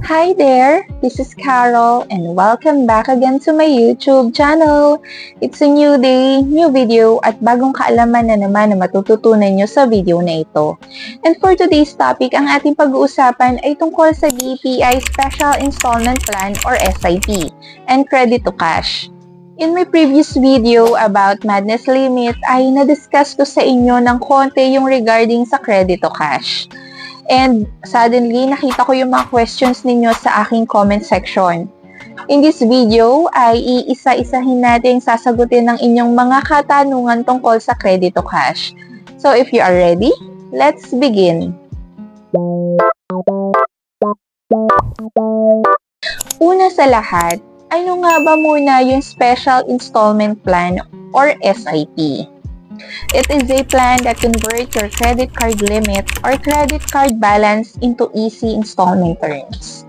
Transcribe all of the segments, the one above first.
Hi there! This is Carol and welcome back again to my YouTube channel. It's a new day, new video at bagong kaalaman na naman na matututunan nyo sa video na ito. And for today's topic, ang ating pag-uusapan ay tungkol sa BPI Special Installment Plan or SIP and Credit to Cash. In my previous video about Madness Limit ay na-discuss ko sa inyo ng konti yung regarding sa Credit to Cash. And suddenly, nakita ko yung mga questions ninyo sa aking comment section. In this video, ay iisa-isahin natin sasagutin ng inyong mga katanungan tungkol sa Credit to Cash. So if you are ready, let's begin. Una sa lahat, ano nga ba muna yung Special Installment Plan or SIP? It is a plan that converts your credit card limit or credit card balance into easy installment terms.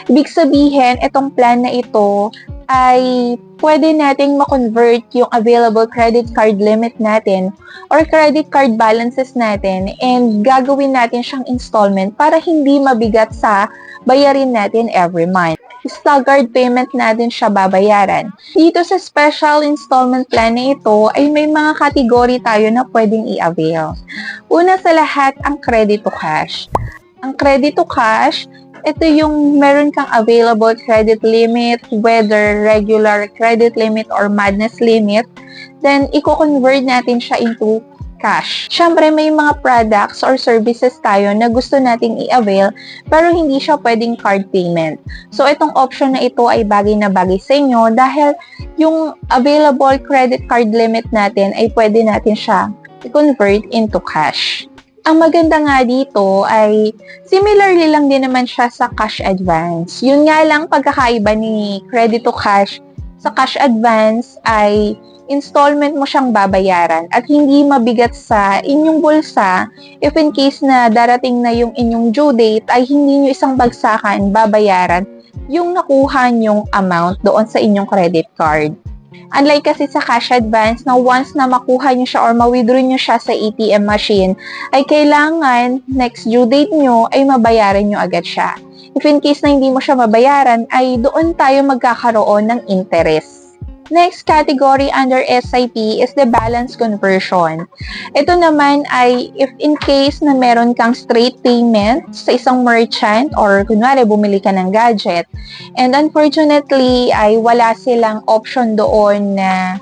Ibig sabihin, itong plan na ito ay pwede nating ma-convert yung available credit card limit natin or credit card balances natin and gagawin natin siyang installment para hindi mabigat sa bayarin natin every month. Staggered payment natin siya babayaran. Dito sa special installment plan na ito ay may mga kategory tayo na pwedeng i-avail. Una sa lahat, ang credit to cash. Ang credit to cash, ito yung meron kang available credit limit, whether regular credit limit or madness limit, then i-convert natin siya into cash. Siyempre, may mga products or services tayo na gusto nating i-avail pero hindi siya pwedeng card payment. So, itong option na ito ay bagay na bagay sa inyo dahil yung available credit card limit natin ay pwede natin siya i-convert into cash. Ang maganda nga dito ay similarly lang din naman siya sa cash advance. Yun nga lang pagkakaiba ni credit to cash sa cash advance ay installment mo siyang babayaran at hindi mabigat sa inyong bulsa if in case na darating na yung inyong due date ay hindi nyo isang bagsakan babayaran yung nakuha nyong amount doon sa inyong credit card. Unlike kasi sa cash advance na once na makuha nyo siya or ma-withdraw nyo siya sa ATM machine ay kailangan next due date nyo ay mabayaran nyo agad siya. If in case na hindi mo siya mabayaran ay doon tayo magkakaroon ng interest. Next category under SIP is the balance conversion. Ito naman ay if in case na meron kang straight payment sa isang merchant or kunwari bumili ka ng gadget and unfortunately ay wala silang option doon na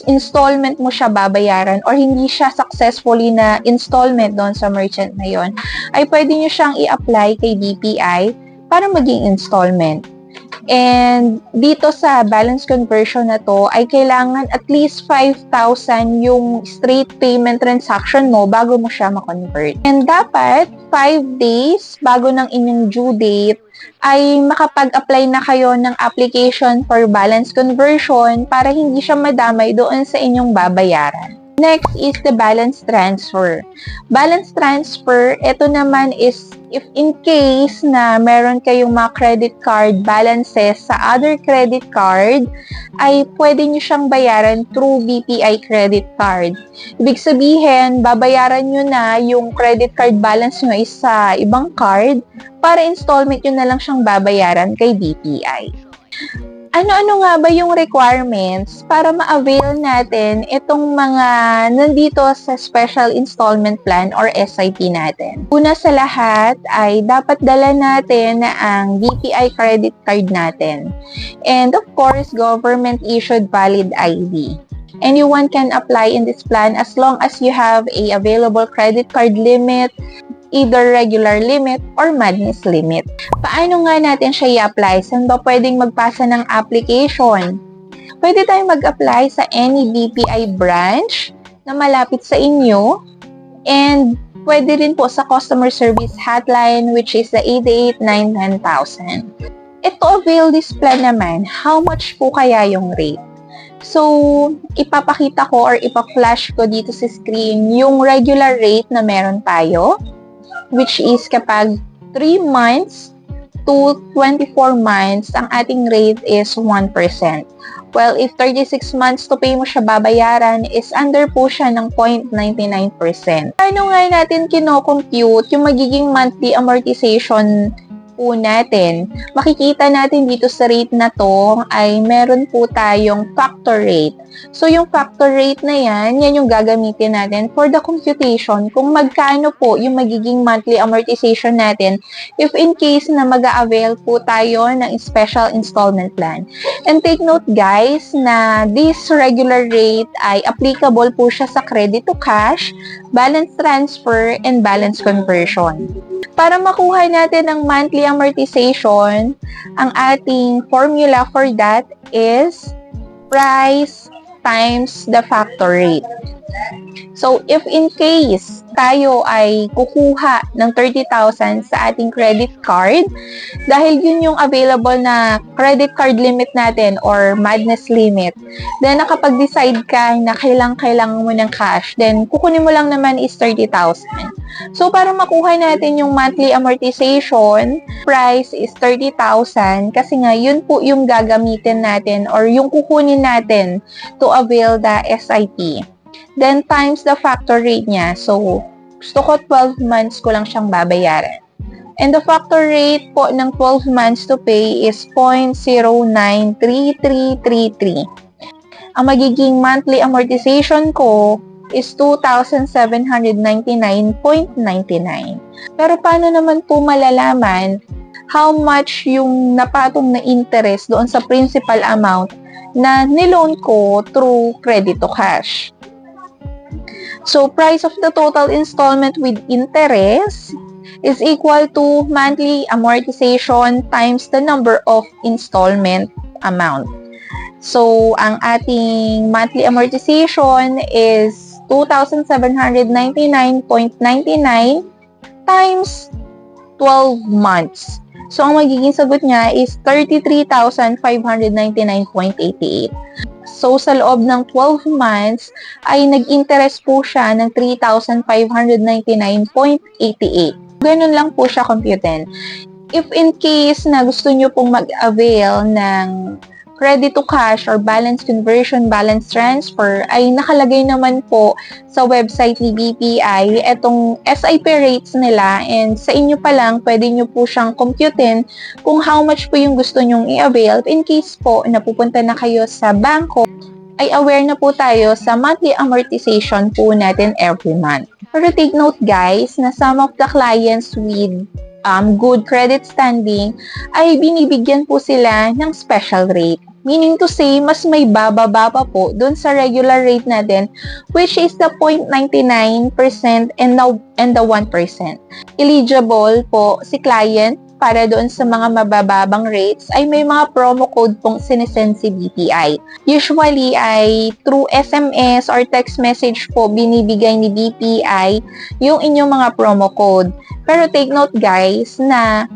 installment mo siya babayaran or hindi siya successfully na installment doon sa merchant na yon, ay pwede nyo siyang i-apply kay BPI para maging installment. And dito sa balance conversion na to ay kailangan at least 5,000 yung straight payment transaction mo bago mo siya ma-convert. And dapat 5 days bago ng inyong due date ay makapag-apply na kayo ng application for balance conversion para hindi siya madamay doon sa inyong babayaran. Next is the balance transfer. Balance transfer, ito naman is if in case na meron kayong mga credit card balances sa other credit card, ay pwede nyo siyang bayaran through BPI credit card. Ibig sabihin, babayaran nyo na yung credit card balance nyo is sa ibang card para installment nyo na lang siyang babayaran kay BPI. Ano-ano nga ba yung requirements para ma-avail natin itong mga nandito sa Special Installment Plan or SIP natin? Una sa lahat ay dapat dala natin ang BPI credit card natin. And of course, government-issued valid ID. Anyone can apply in this plan as long as you have a available credit card limit, either regular limit or madness limit. Paano nga natin siya i-apply? Saan ba pwedeng magpasa ng application? Pwede tayong mag-apply sa any BPI branch na malapit sa inyo and pwede rin po sa customer service hotline which is the 888-910,000. To avail this plan naman, how much po kaya yung rate? So, ipapakita ko or ipa-flash ko dito sa screen yung regular rate na meron tayo, which is kapag 3 months to 24 months, ang ating rate is 1%. Well, if 36 months to pay mo siya babayaran, is under po siya ng 0.99%. Paano nga natin kino-compute yung magiging monthly amortization po natin, makikita natin dito sa rate na to ay meron po tayong factor rate. So, yung factor rate na yan yung gagamitin natin for the computation kung magkano po yung magiging monthly amortization natin if in case na mag-a-avail po tayo ng special installment plan. And take note guys na this regular rate ay applicable po siya sa credit to cash, balance transfer, and balance conversion. Para makuha natin ang monthly amortization, ang ating formula for that is price times the factor rate. So, if in case tayo ay kukuha ng 30,000 sa ating credit card, dahil yun yung available na credit card limit natin or madness limit, then nakapag-decide ka na kailangan mo ng cash, then kukunin mo lang naman is 30,000. So, para makuha natin yung monthly amortization, price is 30,000 kasi nga yun po yung gagamitin natin or yung kukunin natin to avail the SIP. Then, times the factor rate niya. So, gusto ko 12 months ko lang siyang babayaran. And the factor rate po ng 12 months to pay is 0.093333. Ang magiging monthly amortization ko is 2,799.99. Pero paano naman po malalaman how much yung napatong na interest doon sa principal amount na niloan ko through credit to cash? So, price of the total installment with interest is equal to monthly amortization times the number of installment amount. So, ang ating monthly amortization is 2,799.99 times 12 months. So, ang magiging sagot niya is 33,599.88. So, sa loob ng 12 months, ay nag-interest po siya ng 3,599.88. Ganun lang po siya computin. If in case na gusto nyo pong mag-avail ng credit to cash or balance conversion, balance transfer, ay nakalagay naman po sa website ni BPI itong SIP rates nila, and sa inyo pa lang, pwede nyo po siyang computin kung how much po yung gusto nyong i-avail. In case po na pupunta na kayo sa bangko, ay aware na po tayo sa monthly amortization po natin every month. Pero take note guys, na some of the clients with good credit standing ay binibigyan po sila ng special rate. Meaning to say, mas may bababa pa po doon sa regular rate natin, which is the 0.99% and the 1%. Eligible po si client para doon sa mga mabababang rates ay may mga promo code pong sinesend si BPI. Usually ay through SMS or text message po binibigay ni BPI yung inyong mga promo code. Pero take note guys na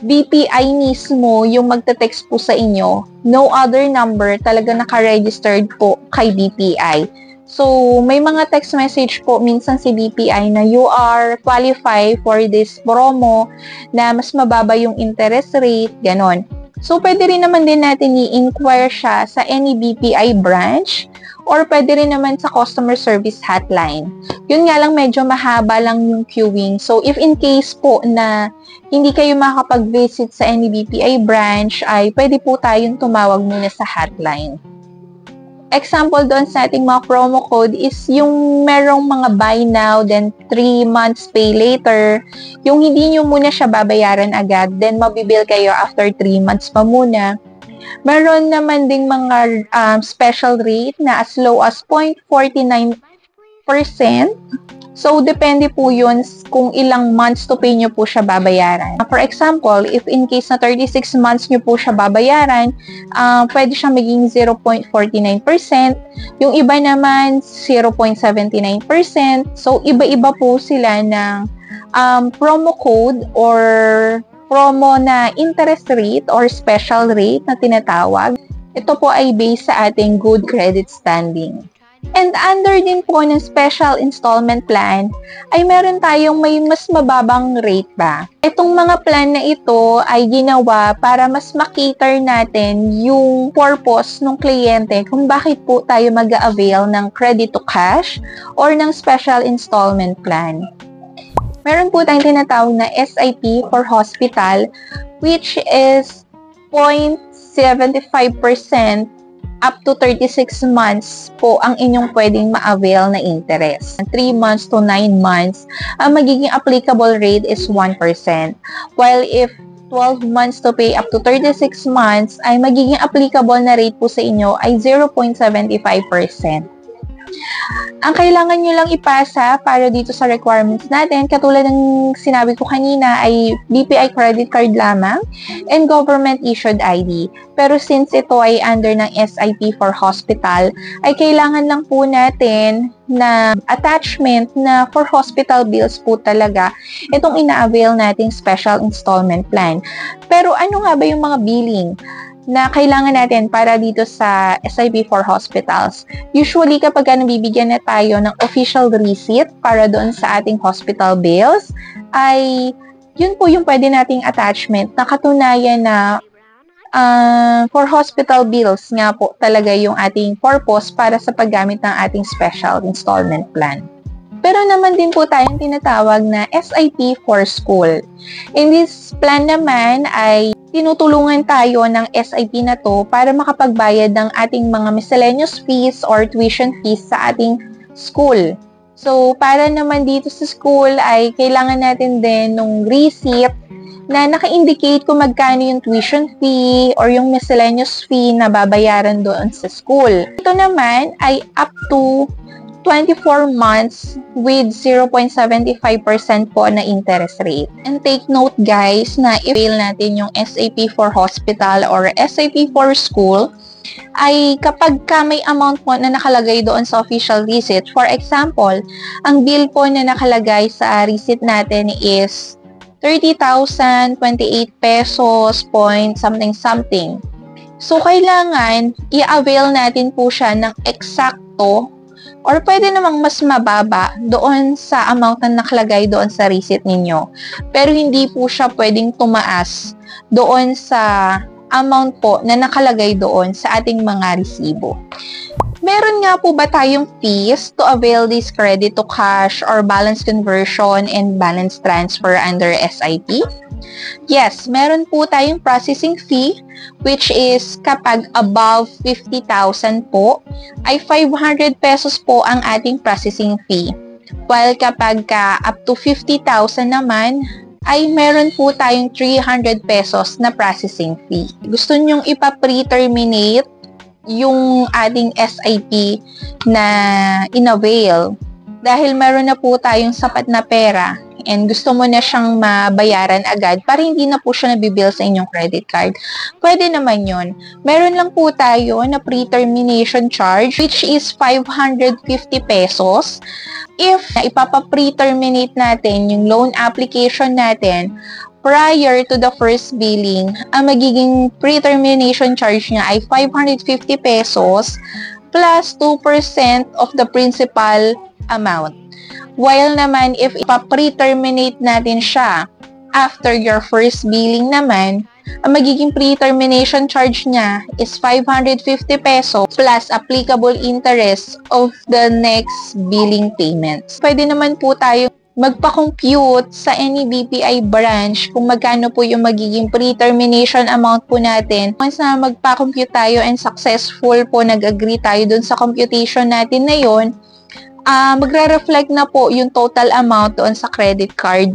BPI mismo yung magte-text po sa inyo. No other number talaga naka-registered po kay BPI. So, may mga text message po minsan si BPI na you are qualified for this promo na mas mababa yung interest rate, ganon. So, pwede rin naman din natin i-inquire siya sa any BPI branch or pwede rin naman sa customer service hotline. Yun nga lang, medyo mahaba lang yung queuing. So, if in case po na hindi kayo makakapag-visit sa any BPI branch, ay pwede po tayong tumawag muna sa hotline. Example doon sa ating mga promo code is yung merong mga buy now, then 3 months pay later. Yung hindi nyo muna siya babayaran agad, then mabibill kayo after 3 months pa muna. Meron naman ding mga special rate na as low as 0.49%. So, depende po yun kung ilang months to pay nyo po siya babayaran. For example, if in case na 36 months nyo po siya babayaran, pwede siya maging 0.49%. Yung iba naman, 0.79%. So, iba-iba po sila ng promo code or promo na interest rate or special rate na tinatawag. Ito po ay based sa ating good credit standing. And under din po ng special installment plan, ay meron tayong may mas mababang rate ba. Itong mga plan na ito ay ginawa para mas makiter natin yung purpose ng kliyente kung bakit po tayo mag-avail ng credit to cash or ng special installment plan. Meron po tayong tinatawag na SIP for hospital, which is 0.75% up to 36 months po ang inyong pwedeng ma-avail na interest. 3 months to 9 months, ang magiging applicable rate is 1%. While if 12 months to pay up to 36 months, ay magiging applicable na rate po sa inyo ay 0.75%. Ang kailangan nyo lang ipasa para dito sa requirements natin, katulad ng sinabi ko kanina, ay BPI credit card lamang and government-issued ID. Pero since ito ay under ng SIP for hospital, ay kailangan lang po natin na attachment na for hospital bills po talaga itong ina-avail nating special installment plan. Pero ano nga ba yung mga billing na kailangan natin para dito sa SIP for hospitals? Usually, kapag nabibigyan na tayo ng official receipt para doon sa ating hospital bills, ay yun po yung pwede nating attachment na katunayan na for hospital bills nga po talaga yung ating purpose para sa paggamit ng ating special installment plan. Pero naman din po tayong tinatawag na SIP for school. In this plan naman ay tinutulungan tayo ng SIP na to para makapagbayad ng ating mga miscellaneous fees or tuition fees sa ating school. So, para naman dito sa school ay kailangan natin din ng receipt na naka-indicate kung magkano yung tuition fee or yung miscellaneous fee na babayaran doon sa school. Ito naman ay up to 24 months with 0.75% po na interest rate. And take note guys na i-avail natin yung SIP for hospital or SIP for school ay kapag ka may amount po na nakalagay doon sa official receipt. For example, ang bill po na nakalagay sa receipt natin is 30,028 pesos point something. So, kailangan i-avail natin po siya ng eksakto or pwede namang mas mababa doon sa amount na nakalagay doon sa receipt ninyo. Pero hindi po siya pwedeng tumaas doon sa amount po na nakalagay doon sa ating mga resibo. Meron nga po ba tayong fees to avail this credit to cash or balance conversion and balance transfer under SIP? Yes, meron po tayong processing fee which is kapag above 50,000 po ay 500 pesos po ang ating processing fee. While kapag up to 50,000 naman ay meron po tayong 300 pesos na processing fee. Gusto nyong ipa-pre-terminate yung ating SIP na in-avail dahil meron na po tayong sapat na pera and gusto mo na siyang mabayaran agad para hindi na po siya nabibill sa inyong credit card, pwede naman yun. Meron lang po tayo na pre-termination charge which is 550 pesos. If ipapa-pre-terminate natin yung loan application natin prior to the first billing, ang magiging pre-termination charge niya ay 550 pesos plus 2% of the principal amount. While naman, if ipa-pre-terminate natin siya after your first billing naman, ang magiging pre-termination charge niya is 550 pesos plus applicable interest of the next billing payments. Pwede naman po tayo magpa-compute sa any BPI branch kung magkano po yung magiging pre-termination amount po natin. Once na magpa-compute tayo and successful po, nag-agree tayo dun sa computation natin na yun, magre-reflect na po yung total amount doon sa credit card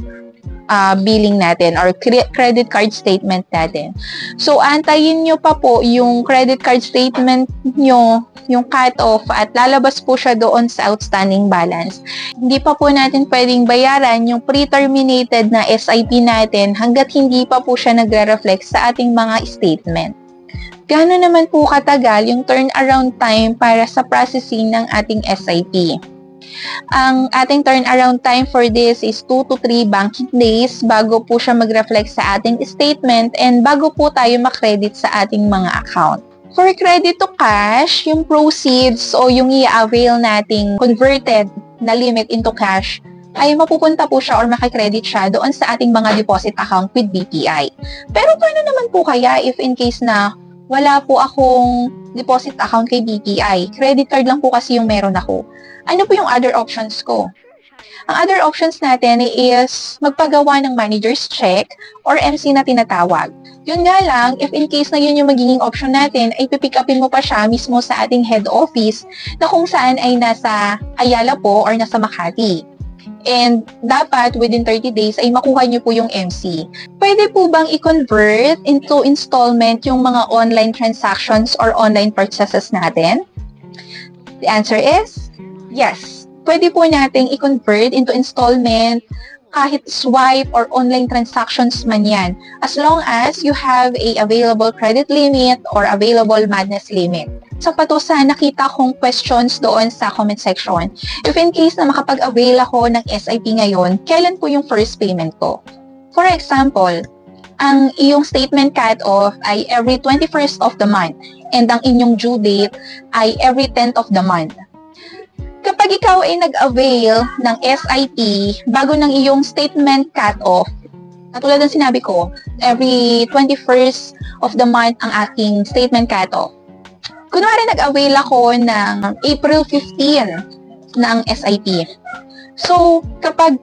billing natin or credit card statement natin. So, antayin nyo pa po yung credit card statement nyo, yung cut-off, at lalabas po siya doon sa outstanding balance. Hindi pa po natin pwedeng bayaran yung pre-terminated na SIP natin hanggat hindi pa po siya nagre-reflect sa ating mga statement. Gaano naman po katagal yung turnaround time para sa processing ng ating SIP? Ang ating turnaround time for this is 2 to 3 banking days bago po siya mag-reflect sa ating statement and bago po tayo makredit sa ating mga account. For credit to cash, yung proceeds o yung i-avail nating converted na limit into cash ay mapupunta po siya or makikredit siya doon sa ating mga deposit account with BPI. Pero paano naman po kaya if in case na wala po akong deposit account kay BPI? Credit card lang po kasi yung meron ako. Ano po yung other options ko? Ang other options natin is magpagawa ng manager's check or MC na tinatawag. Yun nga lang, if in case na yun yung magiging option natin, ay pipick upin mo pa siya mismo sa ating head office na kung saan ay nasa Ayala po or nasa Makati. And dapat within 30 days ay makuha niyo po yung MC. Pwede po bang i-convert into installment yung mga online transactions or online purchases natin? The answer is yes. Pwede po nating i-convert into installment kahit swipe or online transactions man yan, as long as you have a available credit limit or available madness limit. So, pato sa nakita kong questions doon sa comment section. If in case na makapag-avail ako ng SIP ngayon, kailan po yung first payment ko? For example, ang iyong statement cut-off ay every 21st of the month and ang inyong due date ay every 10th of the month. Kapag ikaw ay nag-avail ng SIP bago ng iyong statement cut-off, katulad ng sinabi ko, every 21st of the month ang aking statement cut-off. Kunwari nag-avail ako ng April 15 ng SIP. So, kapag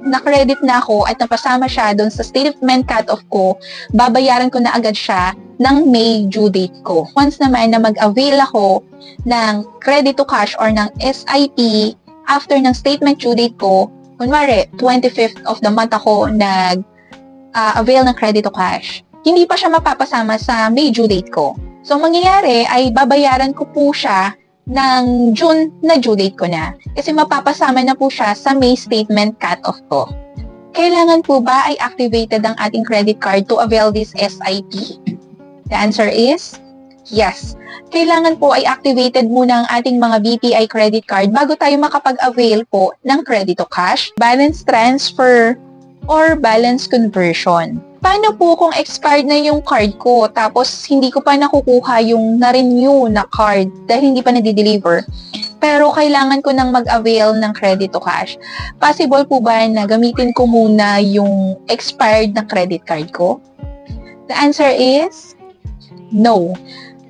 na-credit na ako at napasama siya doon sa statement cut-off ko, babayaran ko na agad siya ng May due date ko. Once naman na mag-avail ako ng credit to cash or ng SIP after ng statement due date ko, kunwari, 25th of the month ako nag-avail ng credit to cash, hindi pa siya mapapasama sa May due date ko. So, mangyayari ay babayaran ko po siya ng June na due date ko na. Kasi mapapasama na po siya sa May statement cut-off ko. Kailangan po ba ay activated ang ating credit card to avail this SIP? The answer is yes. Kailangan po ay activated muna ang ating mga BPI credit card bago tayo makapag-avail po ng credit to cash, balance transfer, or balance conversion. Paano po kung expired na yung card ko tapos hindi ko pa nakukuha yung na-renew na card dahil hindi pa na-deliver? Pero kailangan ko nang mag-avail ng credit to cash. Possible po ba na gamitin ko muna yung expired na credit card ko? The answer is no.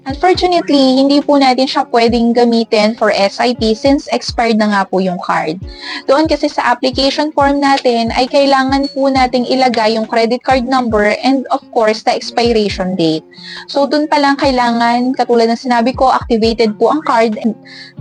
Unfortunately, hindi po natin siya pwedeng gamitin for SIP since expired na nga po yung card. Doon kasi sa application form natin ay kailangan po nating ilagay yung credit card number and of course the expiration date. So doon pa lang kailangan, katulad ng sinabi ko, activated po ang card and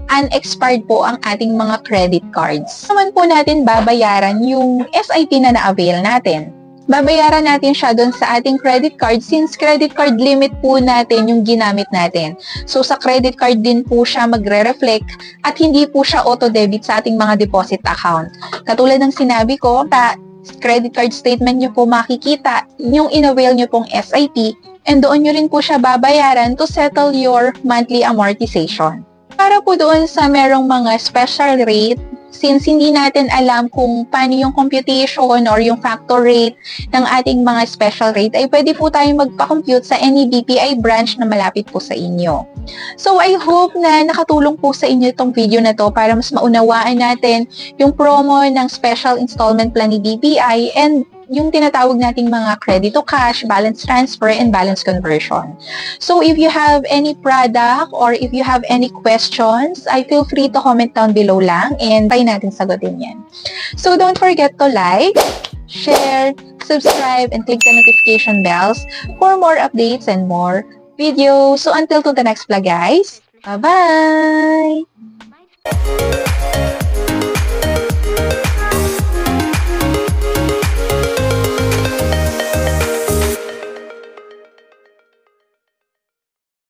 unexpired po ang ating mga credit cards. Naman po natin babayaran yung SIP na na-avail natin. Babayaran natin siya doon sa ating credit card since credit card limit po natin yung ginamit natin. So, sa credit card din po siya magre-reflect at hindi po siya auto-debit sa ating mga deposit account. Katulad ng sinabi ko, sa credit card statement nyo po makikita yung in-avail nyo pong SIP and doon nyo rin po siya babayaran to settle your monthly amortization. Para po doon sa merong mga special rate, since hindi natin alam kung paano yung computation or yung factor rate ng ating mga special rate, ay pwede po tayong magpa-compute sa any BPI branch na malapit po sa inyo. So, I hope na nakatulong po sa inyo itong video na to para mas maunawaan natin yung promo ng special installment plan ni BPI and yung tinatawag nating mga credit to cash, balance transfer, and balance conversion. So, if you have any product or if you have any questions, I feel free to comment down below lang and try natin sagutin yan. So, don't forget to like, share, subscribe, and click the notification bells for more updates and more videos. So, until to the next vlog, guys. Bye-bye!